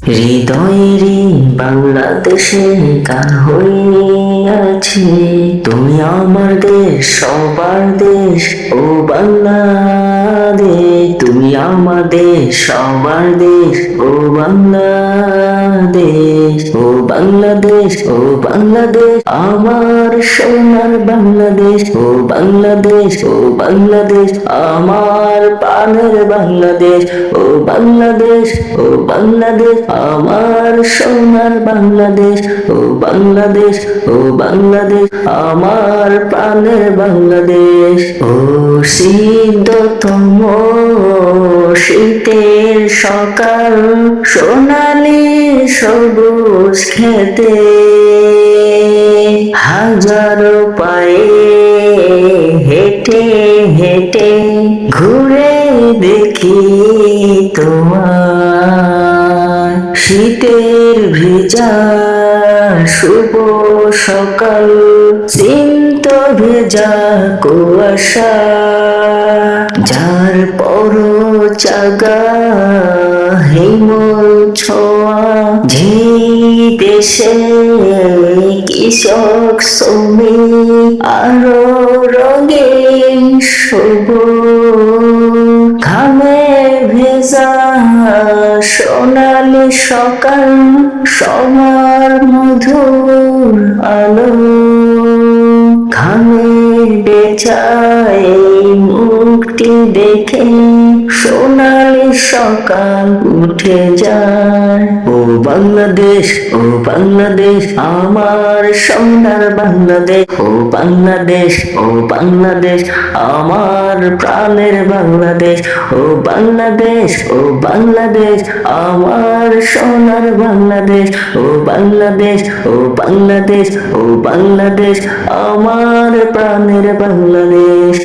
হৃদয়েরই বাংলাদেশে গান হয়ে আছে, তুমি আমার দেশ, সবার দেশ, ও বাংলাদেশ। তুমি আমার দেশ, সবার দেশ, ও বাংলাদেশ। ও বাংলাদেশ, ও বাংলাদেশ, আমার সোনার বাংলাদেশ। ও বাংলাদেশ, ও বাংলাদেশ, আমার প্রাণের বাংলাদেশ। ও বাংলাদেশ, ও বাংলাদেশ, আমার সোনার বাংলাদেশ। ও বাংলাদেশ, ও বাংলাদেশ, আমার প্রাণের বাংলাদেশ। ও শীততম শীতের সকাল, সোনালি সবুজ খেতে, হাজারো পায়ে হেঁটে হেঁটে ঘুরে দেখি তোমার। শীতের ভেজা শুভ সকাল, স্নিগ্ধ ভেজা কুয়াশা, যার পর চাগা হিমল ছোঁয়া, যে দেশে কৃষক শ্রমিক আরো রঙিন সবুজ, ঘামে ভেজা সোনালি সকাল, সবার মধুর আলো, ঘামে বেচায় মুক্তি দেখে সোনালি সকাল উঠে যায়। ও বাংলাদেশ, ও বাংলাদেশ, আমার সোনার বাংলাদেশ। ও বাংলাদেশ, ও বাংলাদেশ, আমার প্রাণের বাংলাদেশ। ও বাংলাদেশ, ও বাংলাদেশ, আমার সোনার বাংলাদেশ। ও বাংলাদেশ, ও বাংলাদেশ, ও বাংলাদেশ, আমার প্রাণের বাংলাদেশ।